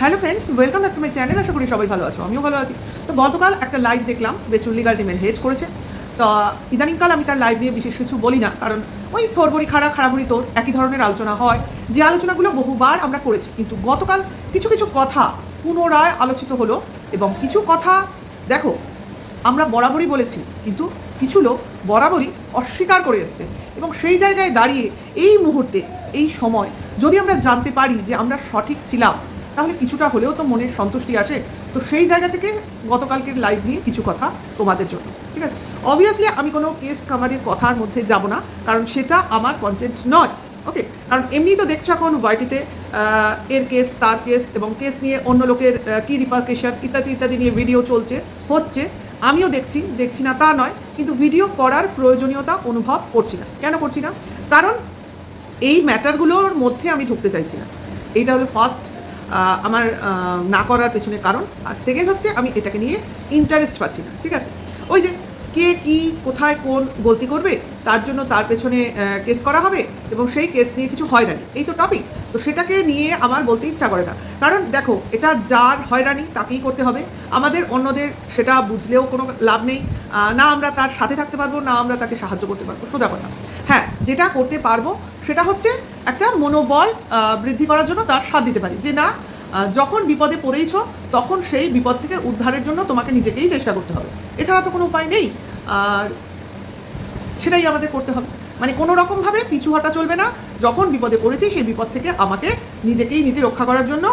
Hello friends, welcome back to my channel. আশা করি সবাই ভালো আছো, আমিও ভালো আছি। তো গতকাল একটা লাইভ দেখলাম, বেচুর লিগাল টিমের হেড করেছে। তো ইদানিংকাল আমি তার লাইভ নিয়ে বিশেষ কিছু বলি না, কারণ ওই তোর বড়ি খাড়া খাড়াবড়ি তোর একই ধরনের আলোচনা হয়, যে আলোচনাগুলো বহুবার আমরা করেছি। কিন্তু গতকাল কিছু কিছু কথা পুনরায় আলোচিত হলো, এবং কিছু কথা দেখো আমরা বরাবরই বলেছি, কিন্তু কিছু লোক বরাবরই অস্বীকার করে এসছে। এবং সেই জায়গায় দাঁড়িয়ে এই মুহূর্তে এই সময় যদি আমরা জানতে পারি যে আমরা সঠিক ছিলাম, তাহলে কিছুটা হলেও তো মনের সন্তুষ্টি আসে। তো সেই জায়গা থেকে গতকালকের লাইভ নিয়ে কিছু কথা তোমাদের জন্য, ঠিক আছে? অবভিয়াসলি আমি কোনো কেস কামারের কথার মধ্যে যাব না, কারণ সেটা আমার কন্টেন্ট নয়। ওকে, কারণ এমনি তো দেখছো এখন ওয়াইটিতে এর কেস, তার কেস, এবং কেস নিয়ে অন্য লোকের কী রিপার্কেশন ইত্যাদি ইত্যাদি নিয়ে ভিডিও হচ্ছে। আমিও দেখছি না তা নয়, কিন্তু ভিডিও করার প্রয়োজনীয়তা অনুভব করছি না। কেন করছি না? কারণ এই ম্যাটারগুলোর মধ্যে আমি ঢুকতে চাইছি না। এইটা হলো ফার্স্ট আমার না করার পেছনে কারণ। আর সেকেন্ড হচ্ছে আমি এটাকে নিয়ে ইন্টারেস্ট পাচ্ছি না, ঠিক আছে? ওই যে কে কী কোথায় কোন গলতি করবে তার জন্য তার পেছনে কেস করা হবে, এবং সেই কেস নিয়ে কিছু হয়রানি, এই তো টপিক। তো সেটাকে নিয়ে আমার বলতে ইচ্ছা করে না, কারণ দেখো এটা যার হয়রানি তাকেই করতে হবে। আমাদের অন্যদের সেটা বুঝলেও কোনো লাভ নেই। না আমরা তার সাথে থাকতে পারবো, না আমরা তাকে সাহায্য করতে পারবো, সোজা কথা। হ্যাঁ, যেটা করতে পারবো সেটা হচ্ছে একটা মনোবল বৃদ্ধি করার জন্য তার সাথ দিতে পারি, যে না যখন বিপদে পড়েইছো তখন সেই বিপদ থেকে উদ্ধারের জন্য তোমাকে নিজেকেই চেষ্টা করতে হবে, এছাড়া তো কোনো উপায় নেই। আর সেটাই আমাদের করতে হবে, মানে কোনো রকমভাবে পিছু হটা চলবে না। যখন বিপদে পড়েছি সেই বিপদ থেকে আমাকে নিজে রক্ষা করার জন্য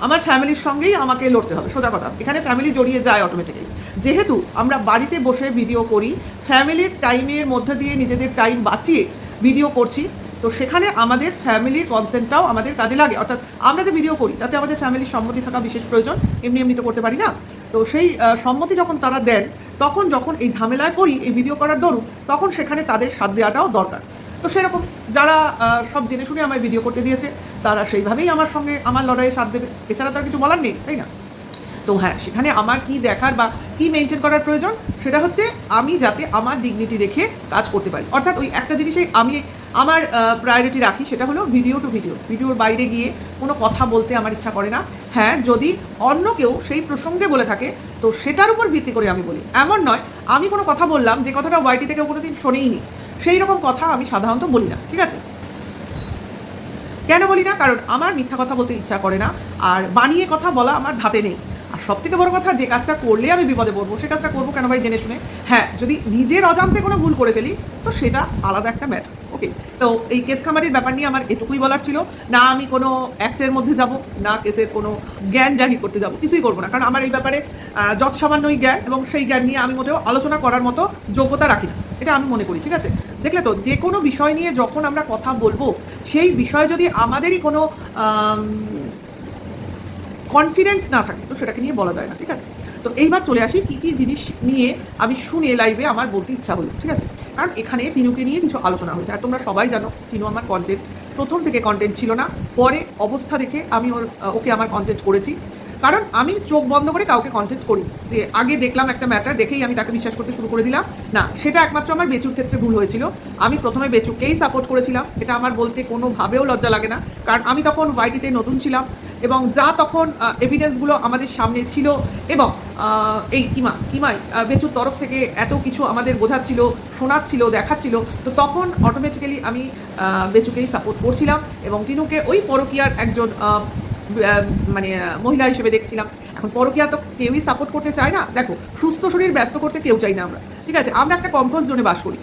আমার ফ্যামিলির সঙ্গেই আমাকে লড়তে হবে, সোজা কথা। এখানে ফ্যামিলি জড়িয়ে যায় অটোমেটিক্যালি। যেহেতু আমরা বাড়িতে বসে ভিডিও করি, ফ্যামিলির টাইমের মধ্যে দিয়ে নিজেদের টাইম বাঁচিয়ে ভিডিও করছি, তো সেখানে আমাদের ফ্যামিলির কনসেন্টটাও আমাদের কাজে লাগে। অর্থাৎ আমরা যে ভিডিও করি তাতে আমাদের ফ্যামিলির সম্মতি থাকা বিশেষ প্রয়োজন, এমনি তো করতে পারি না। তো সেই সম্মতি যখন তারা দেন, যখন এই ঝামেলায় পড়ি এই ভিডিও করার দরুন, তখন সেখানে তাদের সাথ দেওয়াটাও দরকার। তো সেরকম যারা সব জেনে শুনে আমায় ভিডিও করতে দিয়েছে, তারা সেইভাবেই আমার সঙ্গে আমার লড়াইয়ে সাথ দেবে, এছাড়া তার কিছু বলার নেই, তাই না? তো হ্যাঁ, সেখানে আমার কি দেখার বা কি মেনটেন করার প্রয়োজন, সেটা হচ্ছে আমি যাতে আমার ডিগনিটি রেখে কাজ করতে পারি। অর্থাৎ ওই একটা জিনিসেই আমি আমার প্রায়োরিটি রাখি, সেটা হলো ভিডিও টু ভিডিওর বাইরে গিয়ে কোনো কথা বলতে আমার ইচ্ছা করে না। হ্যাঁ, যদি অন্য কেউ সেই প্রসঙ্গে বলে থাকে তো সেটার উপর ভিত্তি করে আমি বলি। এমন নয় আমি কোনো কথা বললাম যে কথাটা ওয়াইটি থেকে কোনো দিন শোনেইনি, সেই রকম কথা আমি সাধারণত বলি না, ঠিক আছে? কেন বলি না? কারণ আমার মিথ্যা কথা বলতে ইচ্ছা করে না, আর বানিয়ে কথা বলা আমার ধাতে নেই। আর সব থেকে বড় কথা, যে কাজটা করলে আমি বিপদে পড়বো সে কাজটা করবো কেন ভাই জেনে শুনে? হ্যাঁ, যদি নিজের অজান্তে কোনো ভুল করে ফেলি তো সেটা আলাদা একটা ম্যাটার। ওকে, তো এই কেস খামারির ব্যাপার নিয়ে আমার এটুকুই বলার ছিল। না আমি কোনো অ্যাক্টের মধ্যে যাব, না কেসের কোনো জ্ঞান জাহির করতে যাব, কিছুই করবো না। কারণ আমার এই ব্যাপারে যত সামান্যই জ্ঞান, এবং সেই জ্ঞান নিয়ে আমি মোটেও আলোচনা করার মতো যোগ্যতা রাখি না, এটা আমি মনে করি, ঠিক আছে? দেখলে তো, যে কোনো বিষয় নিয়ে যখন আমরা কথা বলবো, সেই বিষয়ে যদি আমাদেরই কোনো কনফিডেন্স না থাকে তো সেটাকে নিয়ে বলা যায় না, ঠিক আছে? তো এইবার চলে আসি কী কী জিনিস নিয়ে আমি শুনে লাইভে আমার বলতে ইচ্ছা হলো, ঠিক আছে? কারণ এখানে টিনুকে নিয়ে কিছু আলোচনা হয়েছে, আর তোমরা সবাই জানো টিনু আমার কন্টেন্ট প্রথম থেকে কন্টেন্ট ছিল না, পরে অবস্থা দেখে আমি ওকে আমার কন্টেন্ট করেছি। কারণ আমি চোখ বন্ধ করে কাউকে কন্টেন্ট করি, যে আগে দেখলাম একটা ম্যাটার দেখেই আমি তাকে বিশ্বাস করতে শুরু করে দিলাম না। সেটা একমাত্র আমার বেচুর ক্ষেত্রে ভুল হয়েছিল। আমি প্রথমে বেচুকেই সাপোর্ট করেছিলাম, এটা আমার বলতে কোনোভাবেও লজ্জা লাগে না, কারণ আমি তখন ওয়াইটিতে নতুন ছিলাম, এবং যা তখন এভিডেন্সগুলো আমাদের সামনে ছিল, এবং এই কিমাই বেচুর তরফ থেকে এত কিছু আমাদের বোঝাচ্ছিল, শোনাচ্ছিল, দেখাচ্ছিল, তো তখন অটোমেটিক্যালি আমি বেচুকেই সাপোর্ট করছিলাম, এবং টিনুকে ওই পরকীয়ার একজন মানে মহিলা হিসেবে দেখছিলাম। এখন পরকীয়া তো কেউই সাপোর্ট করতে চায় না। দেখো, সুস্থ শরীর ব্যস্ত করতে কেউ চাই না আমরা, ঠিক আছে? আমরা একটা কমফোর্ট জোনে বাস করি।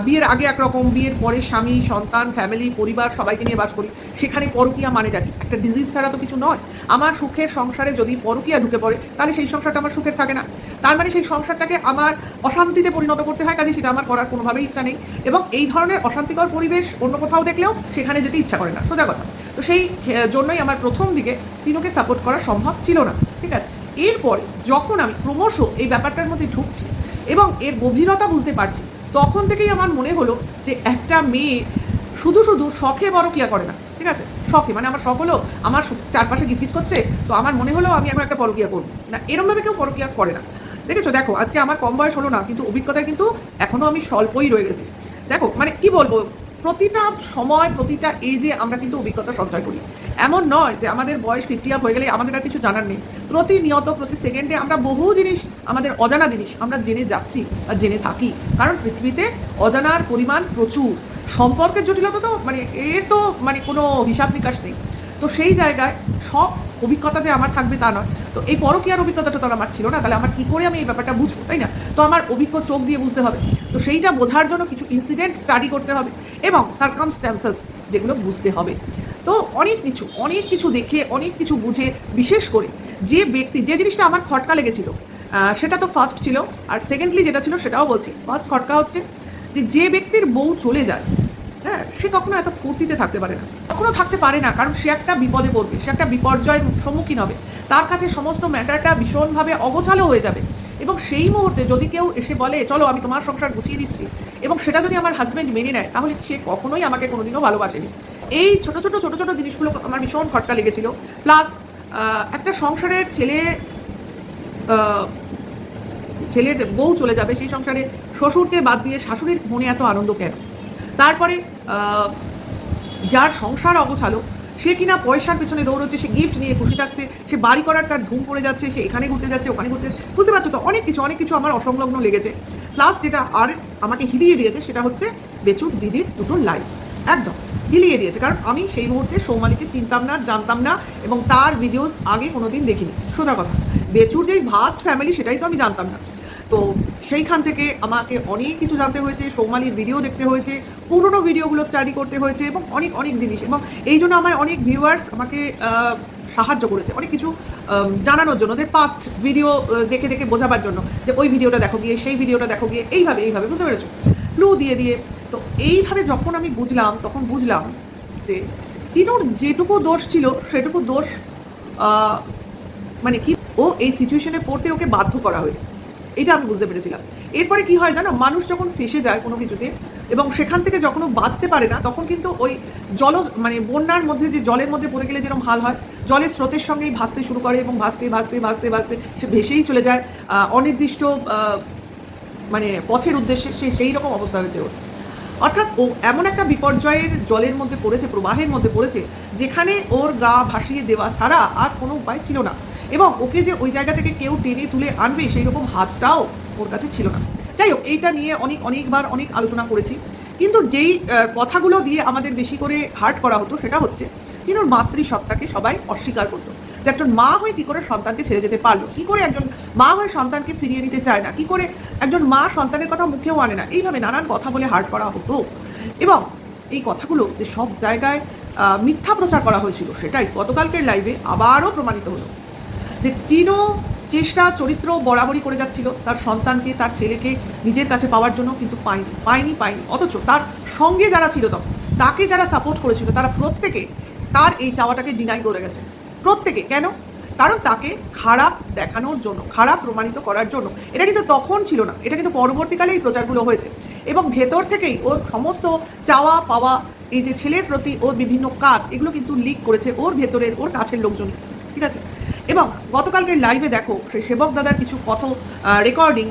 বিয়ের আগে একরকম, বিয়ের পরে স্বামী, সন্তান, ফ্যামিলি, পরিবার সবাইকে নিয়ে বাস করি। সেখানে পরকীয়া মানেটা কি? একটা ডিজিজ ছাড়া তো কিছু নয়। আমার সুখের সংসারে যদি পরকীয়া ঢুকে পড়ে, তাহলে সেই সংসারটা আমার সুখের থাকে না। তার মানে সেই সংসারটাকে আমার অশান্তিতে পরিণত করতে হয়, কাজে সেটা আমার করার কোনোভাবেই ইচ্ছা নেই। এবং এই ধরনের অশান্তিকর পরিবেশ অন্য কোথাও দেখলেও সেখানে যেতে ইচ্ছা করে না, সোজা কথা। তো সেই জন্যই আমার প্রথম দিকে টিনুকে সাপোর্ট করা সম্ভব ছিল না, ঠিক আছে? এরপরে যখন আমি ক্রমশ এই ব্যাপারটার মধ্যে ঢুকছি এবং এর গভীরতা বুঝতে পারছি, তখন থেকেই আমার মনে হলো যে একটা মেয়ে শুধু শখে পরকীয়া করে না, ঠিক আছে? শখে, মানে আমার শখ হলো আমার চারপাশে গিজগিজ করছে, তো আমার মনে হলো আমি এখন একটা পরকীয়া করবো না, এরমভাবে কেউ পরকীয়া করে না। দেখেছো, দেখো আজকে আমার কম বয়স হলো না, কিন্তু অভিজ্ঞতায় কিন্তু এখনও আমি স্বল্পই রয়ে গেছি। দেখো মানে কি বলবো, প্রতিটা সময় প্রতিটা এজে আমরা কিন্তু অভিজ্ঞতা সঞ্চয় করি। এমন নয় যে আমাদের বয়স 50 আপ হয়ে গেলে আমাদের আর কিছু জানার নেই। প্রতিনিয়ত প্রতি সেকেন্ডে আমরা বহু জিনিস, আমাদের অজানা জিনিস আমরা জেনে যাচ্ছি বা জেনে থাকি। কারণ পৃথিবীতে অজানার পরিমাণ প্রচুর, সম্পর্কের জটিলতা তো এর তো কোনো হিসাব নিকাশ নেই। তো সেই জায়গায় সব অভিজ্ঞতা যে আমার থাকবে তা নয়। তো এই পরকীয়ার অভিজ্ঞতাটা তো আমার ছিল না, তাহলে আমার কী করে আমি এই ব্যাপারটা বুঝবো, তাই না? তো আমার অভিজ্ঞ চোখ দিয়ে বুঝতে হবে। তো সেইটা বোঝার জন্য কিছু ইনসিডেন্ট স্টাডি করতে হবে এবং সার্কামস্ট্যান্সেস যেগুলো বুঝতে হবে। তো অনেক কিছু দেখে, অনেক কিছু বুঝে, বিশেষ করে যে ব্যক্তি যে জিনিসটা আমার খটকা লেগেছিল সেটা তো ফার্স্ট ছিল, আর সেকেন্ডলি যেটা ছিল সেটাও বলছি। ফার্স্ট খটকা হচ্ছে যে ব্যক্তির বউ চলে যায়, হ্যাঁ, সে কখনো এত ফুর্তিতে থাকতে পারে না, কখনো থাকতে পারে না। কারণ সে একটা বিপদে পড়বে, সে একটা বিপর্যয়ের সম্মুখীন হবে, তার কাছে সমস্ত ম্যাটারটা ভীষণভাবে অগোছালো হয়ে যাবে। এবং সেই মুহূর্তে যদি কেউ এসে বলে চলো আমি তোমার সংসার গুছিয়ে দিচ্ছি, এবং সেটা যদি আমার হাজব্যান্ড মেনে নেয়, তাহলে সে কখনোই আমাকে কোনোদিনও ভালোবাসেনি। এই ছোটো ছোটো জিনিসগুলো আমার ভীষণ খটকা লেগেছিল। প্লাস একটা সংসারের ছেলের বউ চলে যাবে, সেই সংসারে শ্বশুরকে বাদ দিয়ে শাশুড়ির মনে এত আনন্দ কেন? তারপরে যার সংসার অগোছালো, সে কিনা পয়সার পেছনে দৌড়চ্ছে, সে গিফট নিয়ে খুশি থাকছে, সে বাড়ি করার তার ঘুম পড়ে যাচ্ছে, সে এখানে ঘুরতে যাচ্ছে, ওখানে ঘুরতে, বুঝতে পারছো তো? অনেক কিছু আমার অসংলগ্ন লেগেছে। প্লাস যেটা আর আমাকে হিলিয়ে দিয়েছে সেটা হচ্ছে বেচুর দিদির দুটো লাইফ একদম হিলিয়ে দিয়েছে। কারণ আমি সেই মুহূর্তে সৌমালিকে চিনতাম না, জানতাম না, এবং তার ভিডিওস আগে কোনোদিন দেখিনি। সোজা কথা, বেচুর যেই ভাস্ট ফ্যামিলি সেটাই তো আমি জানতাম না। তো সেইখান থেকে আমাকে অনেক কিছু জানতে হয়েছে, সৌমালির ভিডিও দেখতে হয়েছে, পুরোনো ভিডিওগুলো স্টাডি করতে হয়েছে, এবং অনেক জিনিস। এবং এই জন্য আমার অনেক ভিউয়ার্স আমাকে সাহায্য করেছে অনেক কিছু জানানোর জন্য, ওদের পাস্ট ভিডিও দেখে বোঝাবার জন্য, যে ওই ভিডিওটা দেখো গিয়ে, সেই ভিডিওটা দেখো গিয়ে, এইভাবে বুঝতে পেরেছো, ক্লু দিয়ে। তো এইভাবে যখন আমি বুঝলাম, তখন বুঝলাম যে টিনুর যেটুকু দোষ ছিল সেটুকু দোষ কি ও এই সিচুয়েশনে পড়তে ওকে বাধ্য করা হয়েছে, এটা আমি বুঝতে পেরেছিলাম। এরপরে কি হয় জানো, মানুষ যখন ফেসে যায় কোনো কিছুতে এবং সেখান থেকে যখন ও বাঁচতে পারে না, তখন কিন্তু ওই বন্যার মধ্যে, যে জলের মধ্যে পড়ে গেলে যেরকম হাল হয়, জলের স্রোতের সঙ্গেই ভাসতে শুরু করে এবং ভাসতে সে ভেসেই চলে যায় অনির্দিষ্ট পথের উদ্দেশ্যে। সেই রকম অবস্থা হয়েছে ওর। অর্থাৎ ও এমন একটা বিপর্যয়ের জলের মধ্যে পড়েছে, প্রবাহের মধ্যে পড়েছে, যেখানে ওর গা ভাসিয়ে দেওয়া ছাড়া আর কোনো উপায় ছিল না। এবং ওকে যে ওই জায়গা থেকে কেউ টেনে তুলে আনবে সেই রকম হাতটাও ওর কাছে ছিল না। যাই হোক, এইটা নিয়ে অনেকবার অনেক আলোচনা করেছি। কিন্তু যেই কথাগুলো দিয়ে আমাদের বেশি করে হার্ট করা হতো সেটা হচ্ছে ওর মাতৃসত্তাকে সবাই অস্বীকার করতো। যে একজন মা হয়ে কী করে সন্তানকে ছেড়ে যেতে পারলো, কী করে একজন মা হয়ে সন্তানকে ফিরিয়ে নিতে চায় না, কী করে একজন মা সন্তানের কথা মুখেও আনে না, এইভাবে নানান কথা বলে হার্ট করা হতো। এবং এই কথাগুলো যে সব জায়গায় মিথ্যা প্রচার করা হয়েছিল, সেটাই গতকালকের লাইভে আবারও প্রমাণিত হলো। যে টিনো চরিত্র বরাবরই করে যাচ্ছিল তার সন্তানকে, তার ছেলেকে নিজের কাছে পাওয়ার জন্য, কিন্তু পায়নি। অথচ তার সঙ্গে যারা ছিল তখন, তাকে যারা সাপোর্ট করেছিল, তারা প্রত্যেকে তার এই চাওয়াটাকে ডিনাই করে গেছে। প্রত্যেকে। কেন? কারণ তাকে খারাপ দেখানোর জন্য, খারাপ প্রমাণিত করার জন্য। এটা কিন্তু তখন ছিল না, এটা কিন্তু পরবর্তীকালে এই প্রচারগুলো হয়েছে। এবং ভেতর থেকেই ওর সমস্ত চাওয়া পাওয়া, এই যে ছেলের প্রতি ওর বিভিন্ন কাজ, এগুলো কিন্তু লিক করেছে ওর ভেতরের, ওর কাছের লোকজন, ঠিক আছে? এবং গতকালকের লাইভে দেখো সেই সেবক দাদার কিছু কথা রেকর্ডিং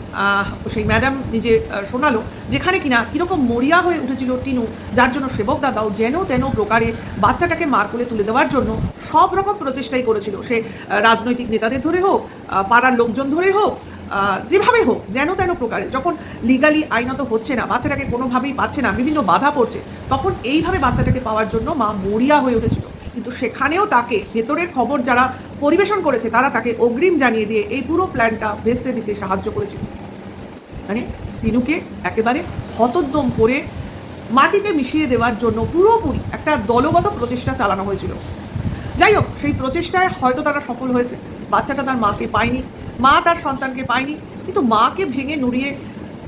সেই ম্যাডাম নিজে শোনালো, যেখানে কিনা কীরকম মরিয়া হয়ে উঠেছিল টিনু, যার জন্য সেবক দাদাও যেন তেন প্রকারে বাচ্চাটাকে মার করে তুলে দেওয়ার জন্য সব রকম প্রচেষ্টাই করেছিল। সে রাজনৈতিক নেতাদের ধরে হোক, পাড়ার লোকজন ধরে হোক, যেভাবে হোক, যেন তেন প্রকারে, যখন লিগালি আইনত হচ্ছে না, বাচ্চাটাকে কোনোভাবেই পাচ্ছে না, বিভিন্ন বাধা পড়ছে, তখন এইভাবে বাচ্চাটাকে পাওয়ার জন্য মা মরিয়া হয়ে উঠেছিল। কিন্তু সেখানেও তাকে ভেতরের খবর যারা পরিবেশন করেছে, তারা তাকে অগ্রিম জানিয়ে দিয়ে এই পুরো প্ল্যানটা ভেস্তে দিতে সাহায্য করেছিল। টিনুকে একেবারে হতোদ্যম করে মাটিতে মিশিয়ে দেওয়ার জন্য পুরোপুরি একটা দলগত প্রচেষ্টা চালানো হয়েছিল। যাই হোক, সেই প্রচেষ্টায় হয়তো তারা সফল হয়েছে। বাচ্চাটা তার মাকে পায়নি, মা তার সন্তানকে পায়নি, কিন্তু মাকে ভেঙে নুড়িয়ে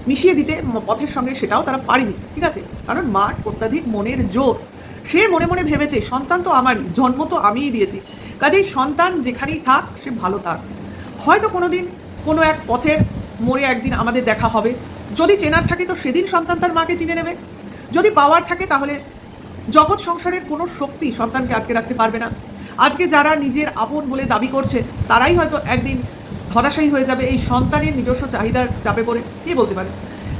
মিশিয়ে দিতে পথের সঙ্গে সেটাও তারা পারেনি, ঠিক আছে? কারণ মার অত্যাধিক মনের জোর। সে মনে মনে ভেবেছে সন্তান তো আমারই, জন্ম তো আমিই দিয়েছি, কাজেই সন্তান যেখানেই থাক সে ভালো থাক। হয়তো কোনোদিন কোনো এক পথের মোড়ে একদিন আমাদের দেখা হবে। যদি চেনার থাকে তো সেদিন সন্তান তার মাকে চিনে নেবে। যদি পাওয়ার থাকে তাহলে জগৎ সংসারের কোনো শক্তি সন্তানকে আটকে রাখতে পারবে না। আজকে যারা নিজের আপন বলে দাবি করছে, তারাই হয়তো একদিন ধরাশায়ী হয়ে যাবে এই সন্তানের নিজস্ব চাহিদার চাপে পড়ে, কে বলতে পারে?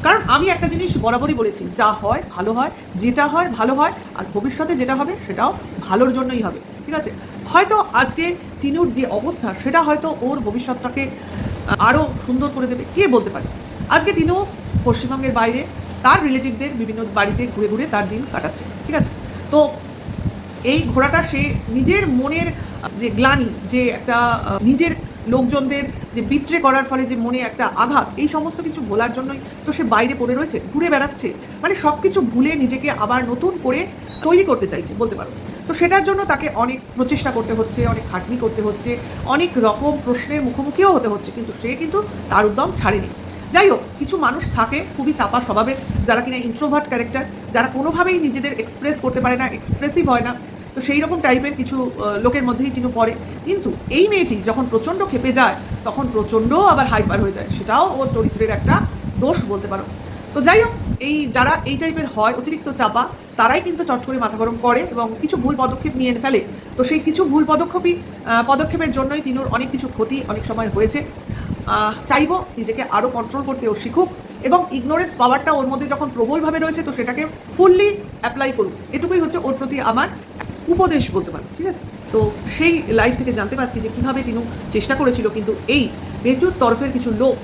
কারণ আমি একটা জিনিস বরাবরই বলেছি, যা হয় ভালো হয়, যেটা হয় ভালো হয়, আর ভবিষ্যতে যেটা হবে সেটাও ভালোর জন্যই হবে, ঠিক আছে? হয়তো আজকে টিনুর যে অবস্থা সেটা হয়তো ওর ভবিষ্যৎটাকে আরও সুন্দর করে দেবে, কে বলতে পারে। আজকে টিনু পশ্চিমবঙ্গের বাইরে তার রিলেটিভদের বিভিন্ন বাড়িতে ঘুরে ঘুরে তার দিন কাটাচ্ছে, ঠিক আছে? তো এই ঘোড়াটা সে নিজের মনের যে গ্লানি, যে একটা নিজের লোকজনদের যে বিট্রে করার ফলে যে মনে একটা আঘাত, এই সমস্ত কিছু ভোলার জন্যই তো সে বাইরে পড়ে রয়েছে, ঘুরে বেড়াচ্ছে, মানে সব কিছু ভুলে নিজেকে আবার নতুন করে তৈরি করতে চাইছে বলতে পারো। তো সেটার জন্য তাকে অনেক প্রচেষ্টা করতে হচ্ছে, অনেক খাটনি করতে হচ্ছে, অনেক রকম প্রশ্নের মুখোমুখিও হতে হচ্ছে, কিন্তু সে কিন্তু তার উদ্যম ছাড়েনি। যাই হোক, কিছু মানুষ থাকে খুবই চাপা স্বভাবের, যারা কিনা ইন্ট্রোভার্ট ক্যারেক্টার, যারা কোনোভাবেই নিজেদের এক্সপ্রেস করতে পারে না, এক্সপ্রেসিভ হয় না। তো সেই রকম টাইপের কিছু লোকের মধ্যেই টিনু পড়ে। কিন্তু এই মেয়েটি যখন প্রচণ্ড ক্ষেপে যায়, তখন প্রচণ্ড আবার হাইপার হয়ে যায়, সেটাও ওর চরিত্রের একটা দোষ বলতে পারো। তো যাই হোক, এই যারা এই টাইপের হয়, অতিরিক্ত চাপা, তারাই কিন্তু চট করে মাথা গরম করে এবং কিছু ভুল পদক্ষেপ নিয়ে ফেলে। তো সেই কিছু ভুল পদক্ষেপের জন্যই টিনুর অনেক কিছু ক্ষতি অনেক সময় হয়েছে। চাইবো নিজেকে আরও কন্ট্রোল করতে ও শিখুক, এবং ইগনোরেন্স পাওয়ারটা ওর মধ্যে যখন প্রবলভাবে রয়েছে, তো সেটাকে ফুললি অ্যাপ্লাই করুক, এটুকুই হচ্ছে ওর প্রতি আমার উপদেশ বলতে পারি, ঠিক আছে? তো সেই লাইফ থেকে জানতে পারছি যে কীভাবে টিনু চেষ্টা করেছিল, কিন্তু এই বেজুর তরফের কিছু লোক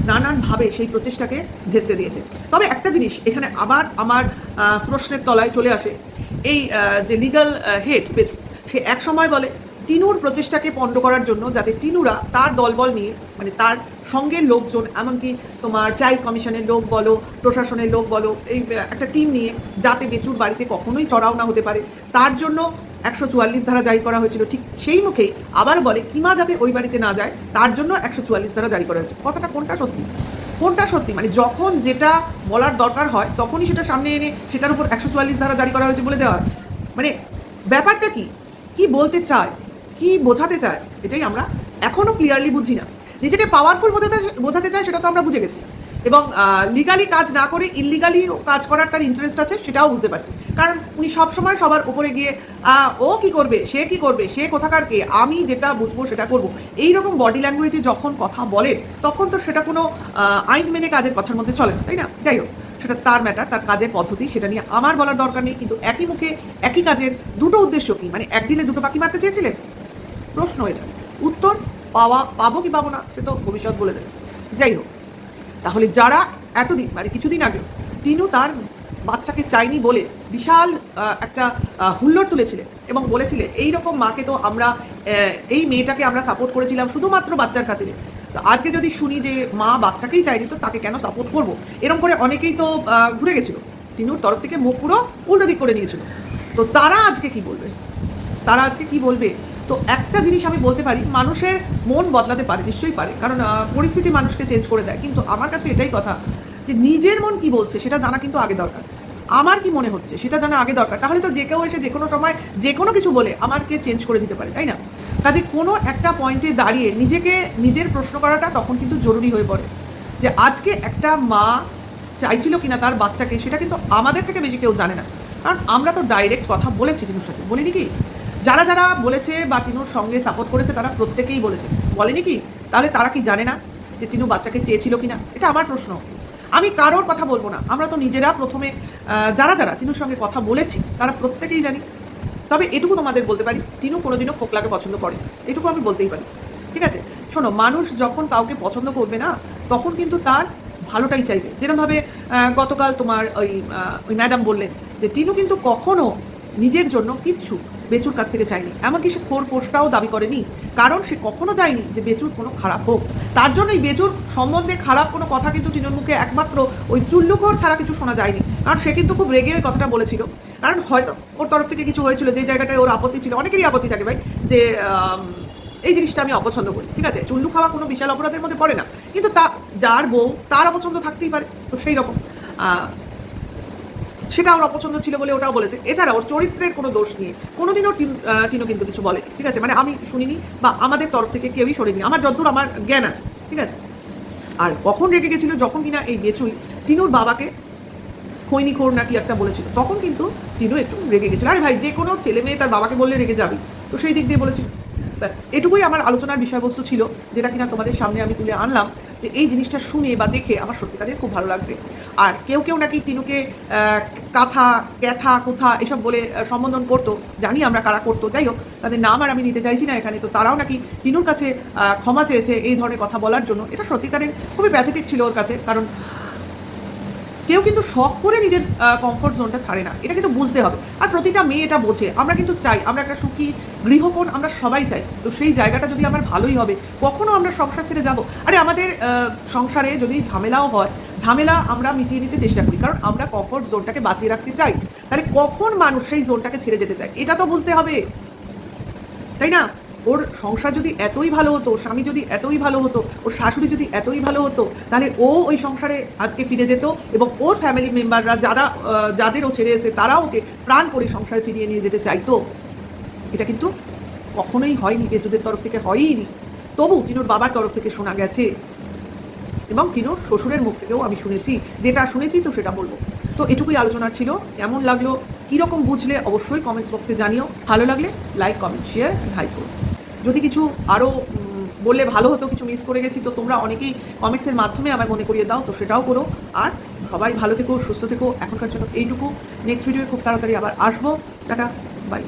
নানানভাবে সেই প্রচেষ্টাকে ভেস্তে দিয়েছে। তবে একটা জিনিস এখানে আবার আমার প্রশ্নের তলায় চলে আসে, এই যে লিগাল হেড বেজু, সে এক সময় বলে টিনুর প্রচেষ্টাকে পণ্ড করার জন্য যাতে টিনুরা তার দলবল নিয়ে, মানে তার সঙ্গের লোকজন, এমনকি তোমার চাইল্ড কমিশনের লোক বলো, প্রশাসনের লোক বলো, এই একটা টিম নিয়ে যাতে বেচুর বাড়িতে কখনোই চড়াও না হতে পারে, তার জন্য 144 ধারা জারি করা হয়েছিল। ঠিক সেই মুখেই আবার বলে কিমা যাতে ওই বাড়িতে না যায়, তার জন্য 144 ধারা জারি করা হয়েছে। কথাটা কোনটা সত্যি, কোনটা সত্যি? মানে যখন যেটা বলার দরকার হয় তখনই সেটা সামনে এনে সেটার উপর 144 ধারা জারি করা হয়েছে বলে দেওয়া, মানে ব্যাপারটা কি, কি বলতে চায়, কি বোঝাতে চায়, এটাই আমরা এখনও ক্লিয়ারলি বুঝি না। নিজেকে পাওয়ারফুল বোঝাতে চায়, সেটা তো আমরা বুঝে গেছি, এবং লিগালি কাজ না করে ইললিগালি কাজ করার তার ইন্টারেস্ট আছে, সেটাও বুঝতে পারছি। কারণ উনি সবসময় সবার উপরে গিয়ে ও কি করবে, সে কোথাকার কে, আমি যেটা বুঝবো সেটা করবো, এইরকম বডি ল্যাঙ্গুয়েজে যখন কথা বলে, তখন তো সেটা কোনো আইন মেনে কাজের কথার মধ্যে চলে না, তাই না? যাই হোক, সেটা তার ম্যাটার, তার কাজের পদ্ধতি, সেটা নিয়ে আমার বলার দরকার নেই। কিন্তু একই মুখে একই কাজের দুটো উদ্দেশ্য কি, মানে এক দিলে দুটো পাখি মারতে চেয়েছিলেন? প্রশ্ন এটা, উত্তর পাবো কি পাবো না সে তো ভবিষ্যৎ বলে দেবে। যাই হোক, তাহলে যারা এতদিন, মানে কিছুদিন আগে টিনু তার বাচ্চাকে চাইনি বলে বিশাল একটা হুল্লোড় তুলেছিলেন এবং বলেছিলেন এইরকম মাকে তো আমরা, এই মেয়েটাকে আমরা সাপোর্ট করেছিলাম শুধুমাত্র বাচ্চার খাতিরে, তো আজকে যদি শুনি যে মা বাচ্চাকেই চাইনি, তো তাকে কেন সাপোর্ট করবো, এরকম করে অনেকেই তো ঘুরে গেছিলো, টিনুর তরফ থেকে মুখ পুরো উল্টো দিক করে নিয়েছিল। তো তারা আজকে কি বলবে? তো একটা জিনিস আমি বলতে পারি, মানুষের মন বদলাতে পারে, নিশ্চয়ই পারে, কারণ পরিস্থিতি মানুষকে চেঞ্জ করে দেয়। কিন্তু আমার কাছে এটাই কথা, যে নিজের মন কি বলছে সেটা জানা কিন্তু আগে দরকার, আমার কি মনে হচ্ছে সেটা জানা আগে দরকার। তাহলে তো যে কেউ এসে যে কোনো সময় যে কোনো কিছু বলে আমাকে চেঞ্জ করে দিতে পারে, তাই না? কাজে কোনো একটা পয়েন্টে দাঁড়িয়ে নিজের প্রশ্ন করাটা তখন কিন্তু জরুরি হয়ে পড়ে, যে আজকে একটা মা চাইছিল কিনা তার বাচ্চাকে, সেটা কিন্তু আমাদের থেকে বেশি কেউ জানে না। কারণ আমরা তো ডাইরেক্ট কথা বলেছি টিনুর সাথে, বলিনি কি? যারা বলেছে বা টিনুর সঙ্গে সাপোর্ট করেছে তারা প্রত্যেকেই বলেছে, বলেনি কি? তাহলে তারা কি জানে না যে টিনু বাচ্চাকে চেয়েছিল কিনা? এটা আমার প্রশ্ন। আমি কারোর কথা বলবো না, আমরা তো নিজেরা প্রথমে যারা টিনুর সঙ্গে কথা বলেছি তারা প্রত্যেকেই জানি। তবে এটুকু তোমাদের বলতে পারি, টিনু কোনোদিনও ফোকলাকে পছন্দ করে, এটুকু আমি বলতেই পারি, ঠিক আছে? শোনো, মানুষ যখন কাউকে পছন্দ করবে না, তখন কিন্তু তার ভালোটাই চাইবে। যেরকমভাবে গতকাল তোমার ওই ম্যাডাম বললেন যে টিনু কিন্তু কখনো নিজের জন্য কিচ্ছু বেচুর কাছ থেকে চাইনি, এমনকি সে খোর পোষটাও দাবি করেনি, কারণ সে কখনো চায়নি যে বেচুর কোনো খারাপ হোক। তার জন্যই বেচুর সম্বন্ধে খারাপ কোনো কথা কিন্তু টিনুর মুখে একমাত্র ওই চুল্লুকর ছাড়া কিছু শোনা যায়নি। কারণ সে কিন্তু খুব রেগে ওই কথাটা বলেছিল, কারণ হয়তো ওর তরফ থেকে কিছু হয়েছিল যে জায়গাটায় ওর আপত্তি ছিল। অনেকেরই আপত্তি থাকে ভাই, যে এই জিনিসটা আমি অপছন্দ করি, ঠিক আছে? চুল্লু খাওয়া কোনো বিশাল অপরাধের মধ্যে পড়ে না, কিন্তু যার বউ তার অপছন্দ থাকতেই পারে, তো সেই রকম সেটা ওর অপছন্দ ছিল বলে ওটাও বলেছে। এছাড়া ওর চরিত্রের কোনো দোষ নিয়ে কোনোদিনও টিনু কিন্তু কিছু বলেনি, ঠিক আছে? মানে আমি শুনিনি বা আমাদের তরফ থেকে কেউই সরেনি, আমার যতদূর আমার জ্ঞান আছে, ঠিক আছে? আর কখন রেগে গেছিল, যখন কিনা এই বেচুই টিনুর বাবাকে খৈনিখোর নাকি একটা বলেছিল, তখন কিন্তু টিনু একটু রেগে গেছিল। আরে ভাই, যে কোনো ছেলে মেয়ে তার বাবাকে বললে রেগে যাবি, তো সেই দিক দিয়ে বলেছিল। ব্যাস এটুকুই আমার আলোচনার বিষয়বস্তু ছিল, যেটা কিনা তোমাদের সামনে আমি তুলে আনলাম, যে এই জিনিসটা শুনে বা দেখে আমার সত্যিকারের খুব ভালো লাগছে। আর কেউ নাকি টিনুকে কাথা ক্যাথা কোথা এসব বলে সম্বোধন করতো, জানি আমরা কারা করতো, যাই হোক তাদের নাম আর আমি নিতে চাইছি না এখানে। তো তারাও নাকি টিনুর কাছে ক্ষমা চেয়েছে এই ধরনের কথা বলার জন্য। এটা সত্যিকারের খুবই প্যাথেটিক ছিল ওর কাছে, কারণ কেউ কিন্তু শখ করে নিজের কমফোর্ট জোনটা ছাড়ে না, এটা কিন্তু বুঝতে হবে। আর প্রতিটা মেয়ে এটা বোঝে। আমরা কিন্তু চাই, আমরা একটা সুখী গৃহকোণ আমরা সবাই চাই। তো সেই জায়গাটা যদি আমার ভালোই হবে, কখনো আমরা সংসার ছেড়ে যাব? আরে আমাদের সংসারে যদি ঝামেলাও হয়, ঝামেলা আমরা মিটিয়ে নিতে চেষ্টা করি, কারণ আমরা কমফোর্ট জোনটাকে বাঁচিয়ে রাখতে চাই। তাহলে কখন মানুষ সেই জোনটাকে ছেড়ে যেতে চায়, এটা তো বুঝতে হবে, তাই না? ওর সংসার যদি এতই ভালো হতো, স্বামী যদি এতই ভালো হতো, ওর শাশুড়ি যদি এতই ভালো হতো, তাহলে ও ওই সংসারে আজকে ফিরে যেত এবং ওর ফ্যামিলি মেম্বাররা যাদের ও ছেড়ে এসে তারাও ওকে প্রাণ করে সংসারে ফিরিয়ে নিয়ে যেতে চাইতো। এটা কিন্তু কখনোই হয়নি, বেচুদের তরফ থেকে হয়ইনি। তবু টিনুর বাবার তরফ থেকে শোনা গেছে এবং টিনুর শ্বশুরের মুখ থেকেও আমি শুনেছি, যেটা শুনেছি তো সেটা বলবো। তো এটুকুই আলোচনার ছিল। কেমন লাগলো, কীরকম বুঝলে অবশ্যই কমেন্টস বক্সে জানিও। ভালো লাগলে লাইক কমেন্ট শেয়ার হাই করো। যদি কিছু আরও বললে ভালো হতো, কিছু মিস করে গেছি, তো তোমরা অনেকেই কমেন্টসের মাধ্যমে আমার মনে করিয়ে দাও, তো সেটাও করো। আর সবাই ভালো থেকো, সুস্থ থেকো, এখনকার জন্য এইটুকু। নেক্সট ভিডিওয়ে খুব তাড়াতাড়ি আবার আসবো। Tata, by.